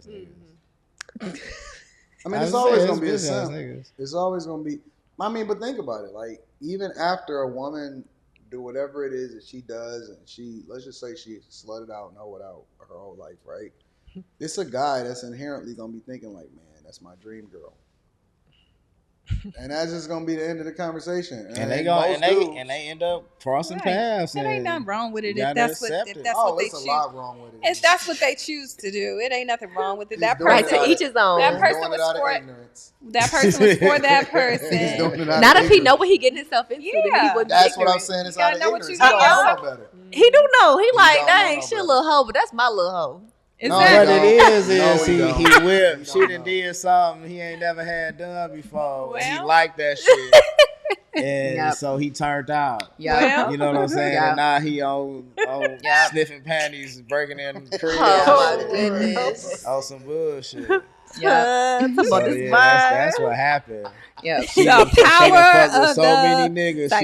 ass niggas. I mean, it's always gonna be a simp. It's always gonna be. I mean, but think about it. Like, even after a woman do whatever it is that she does, and let's just say she slutted out and hoed out her whole life, right? It's a guy that's inherently gonna be thinking like, man, that's my dream girl. And that's just gonna be the end of the conversation. And they end up crossing paths. It ain't nothing wrong with it if that's what they choose. It's a lot wrong with it. If that's what they choose to do, it ain't nothing wrong with it. That person, to each his own. That person was for ignorance. That person was for that person. Not if he know what he getting himself into. Yeah, that's what I'm saying. It's out of ignorance. He don't know better. He do know. He like, dang, she a little hoe, but that's my little hoe. Exactly. What it is he whipped. She done did something he ain't never had done before. Well, he liked that shit. And so he turned out. Yeah. You know what I'm saying? And now he on sniffing panties, breaking in the crib. Oh, my goodness. Oh, some bullshit. Yeah. That's what happened. Yeah. She the power of so many niggas.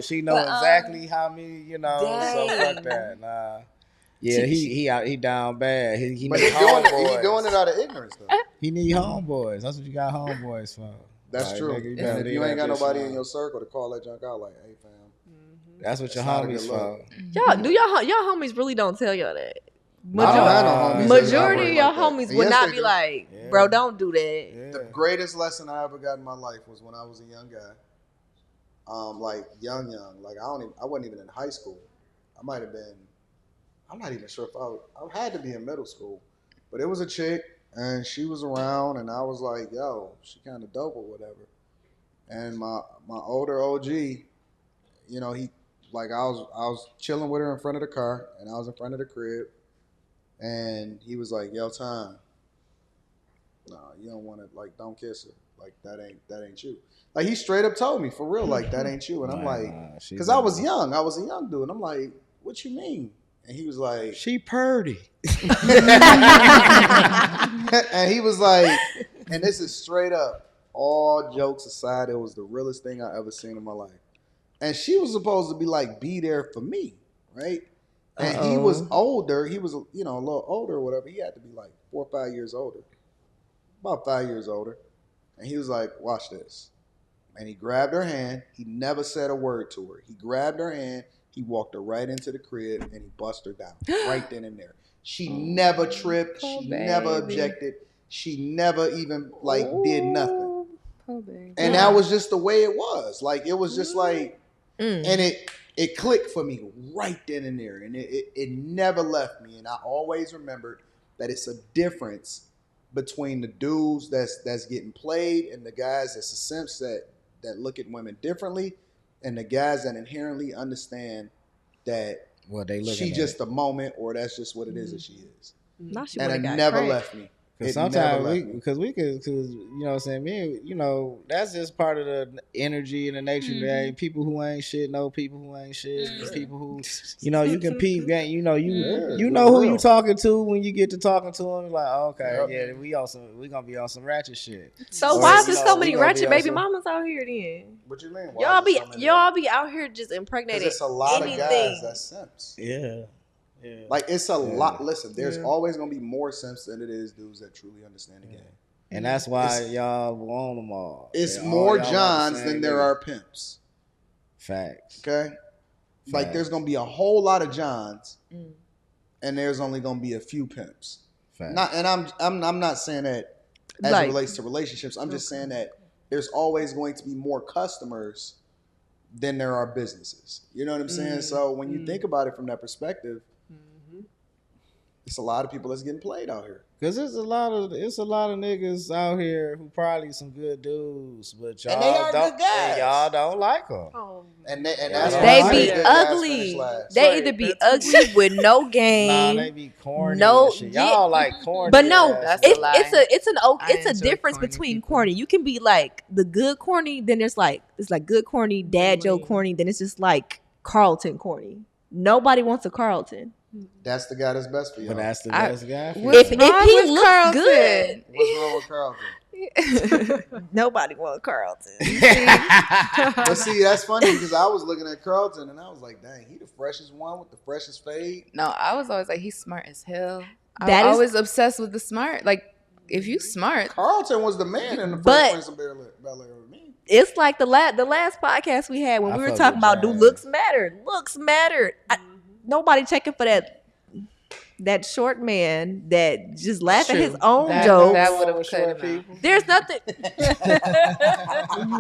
She know exactly how many, dang. So fuck that. Nah. Yeah, he down bad. He need doing it out of ignorance though. He need homeboys. That's what you got homeboys for. That's true. And if you ain't got nobody in your circle to call that junk out, like, hey fam. That's what your homies for. Y'all homies really don't tell y'all that. Majority of your homies would not be like, bro, don't do that. Yeah. The greatest lesson I ever got in my life was when I was a young guy. Like young. Like I wasn't even in high school. I might have been. I'm not even sure if I had to be in middle school, but it was a chick and she was around and I was like, yo, she kind of dope or whatever. And my older OG, he like I was chilling with her in front of the car and I was in front of the crib and he was like, yo, Tom, no, you don't want to, like, don't kiss her. Like, that ain't you. Like, he straight up told me for real, like, that ain't you. And I'm like, because I was young. I was a young dude. And I'm like, what you mean? And he was like, she purdy. And he was like, and this is straight up, all jokes aside, it was the realest thing I ever seen in my life. And she was supposed to be like, be there for me, right? And he was older. He was, a little older or whatever. He had to be like 4 or 5 years older. About 5 years older. And he was like, watch this. And he grabbed her hand. He never said a word to her. He grabbed her hand. He walked her right into the crib and he bust her down right then and there. She never tripped. She never objected. She never even did nothing. And that was just the way it was. Like, it was just like, and it clicked for me right then and there. And it never left me. And I always remembered that it's a difference between the dudes that's getting played and the guys that's the simps that look at women differently, and the guys that inherently understand that she just a moment, or that's just what it is that she is. And it never left me. Because sometimes you know what I'm saying, that's just part of the energy and the nature that people who ain't shit know people who ain't shit. People who, you can peep, you know who you talking to when you get to talking to them. Like, okay, we gonna be on some ratchet shit. So why is there so many ratchet baby mamas out here then? What you mean? Y'all be out here just impregnating. It's a lot of guys that simps. Yeah. Yeah. Like, it's a lot. Listen, there's always gonna be more simps than it is dudes that truly understand the game, and that's why y'all want them all. It's more Johns than there are pimps. Facts. Okay, like there's gonna be a whole lot of Johns, and there's only gonna be a few pimps. Facts. I'm not saying that as it relates to relationships. I'm just saying that there's always going to be more customers than there are businesses. You know what I'm saying? So when you think about it from that perspective. It's a lot of people that's getting played out here. Cause it's a lot of niggas out here who probably some good dudes, but y'all don't like them. And that's they be ugly. They either be ugly with no game. They be corny. No, shit. Y'all like corny. But no, it's a difference between corny. You can be like the good corny, then it's like good corny, dad joke corny, then it's just like Carlton corny. Nobody wants a Carlton. That's the guy that's best for you. But that's the best guy for you. If he looks good. What's wrong with Carlton? Nobody wants Carlton. But see, that's funny because I was looking at Carlton and I was like, dang, he the freshest one with the freshest fade. No, I was always like, he's smart as hell. I was obsessed with the smart. Like, if you smart. Carlton was the man in the Fresh Prince of Bel-Air with me. It's like the last podcast we had when we were talking about do looks matter. Looks matter. Nobody checking for that short man that just laughed at his own jokes. That would have cut him out. There's nothing.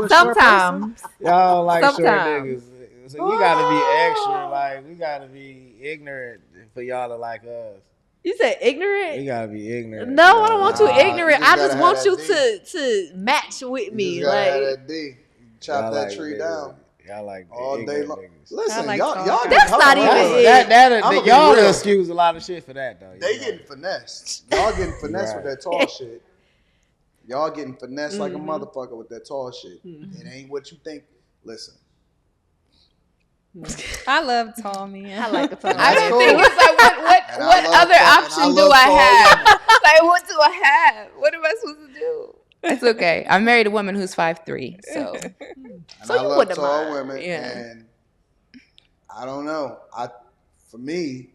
Sometimes y'all like short niggas. So you gotta be extra. Like, we gotta be ignorant for y'all to like us. You said ignorant? You gotta be ignorant. No, I don't want you ignorant. I just want you to match with me. You like have that D. Chop that tree down. Y'all like all day long. Niggas. Listen, like y'all that's not even it. Y'all excuse a lot of shit for that though. They getting finessed. Y'all getting finessed with that tall shit. Y'all getting finessed like a motherfucker with that tall shit. It ain't what you think. Listen. I love tall men. I like the tall I man. don't think it's like what other option do I have? Like, what do I have? What am I supposed to do? It's okay. I married a woman who's 5'3", so. So I you love wouldn't tall mind. women, and I don't know. For me,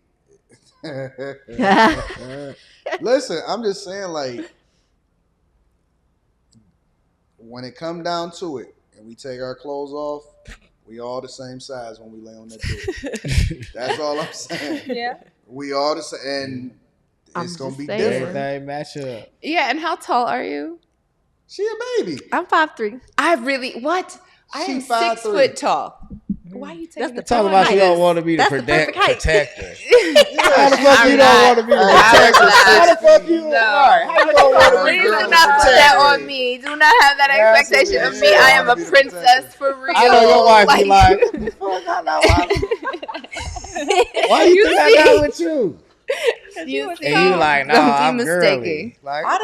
listen, I'm just saying, like, when it come down to it, and we take our clothes off, we all the same size when we lay on that bed. That's all I'm saying. Yeah. We all the same, and it's gonna be saying. different. Everything match up. Yeah, and how tall are you? She a baby. I'm 5'3". I am 6 5'3". foot tall. Why are you taking That's the Talk perfect about height. you don't want to be the That's the perfect height. protector. Yeah. How the fuck you don't want to be the protector? How the fuck you? Right. How you don't want to be Please the do not put protector? that on me. Do not have that expectation of me. I am a princess for real. I know your wife be like, what the fuck? I know why you think I got with you? And you like, no, Don't be I'm mistaken. girly. Like, I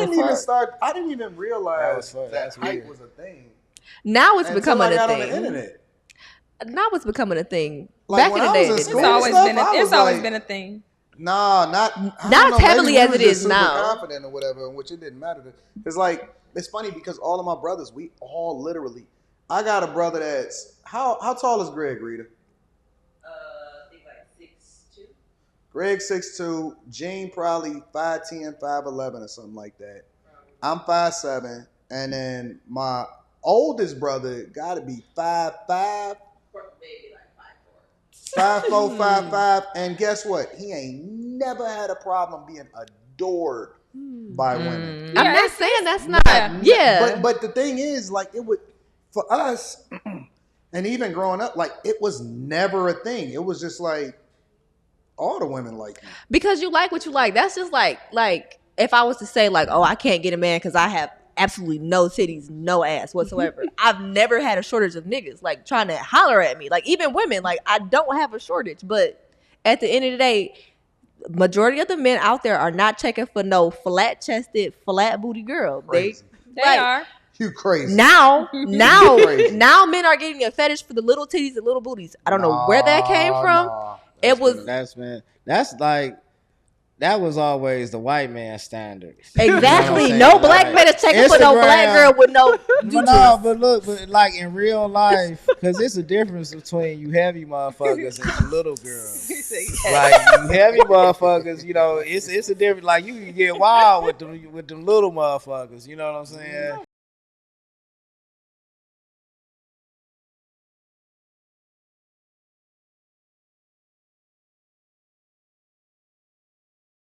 didn't even realize that That's height weird. was a thing. Now it's Until becoming I got a on the thing. internet. Now it's becoming a thing. Like, Back when in the I was day, in it school, didn't. It's always been a thing. Nah, not Not as heavily as it is super now. confident or whatever, in which it didn't matter. It's like, it's funny because all of my brothers, we all literally. I got a brother that's how tall is Greg, Rita? I think like 6'2". Greg 6'2", Gene probably 5'10", 5'11", or something like that. I'm 5'7", and then my oldest brother got to be 5'5". Maybe like 5'4". 5'4", 5'5", and guess what? He ain't never had a problem being adored by women. I'm not saying that's not. Yeah. But the thing is, like, it would, for us, and even growing up, like, it was never a thing. It was just like, all the women like me. Because you like what you like. That's just like if I was to say like, oh, I can't get a man because I have absolutely no titties, no ass whatsoever. I've never had a shortage of niggas like trying to holler at me. Like even women, like I don't have a shortage. But at the end of the day, majority of the men out there are not checking for no flat chested, flat booty girl. Crazy. They Like, are. You crazy. Now Crazy. men are getting a fetish for the little titties and little booties. I don't know where that came from. That was always the white man standard. Exactly. You know what I'm No saying? black Like, man is checking for no black Instagram- girl with no. But no, but like in real life, because it's a difference between you heavy motherfuckers and you little girls. Like you heavy motherfuckers, you know, it's a difference. Like you can get wild with them little motherfuckers. You know what I'm saying?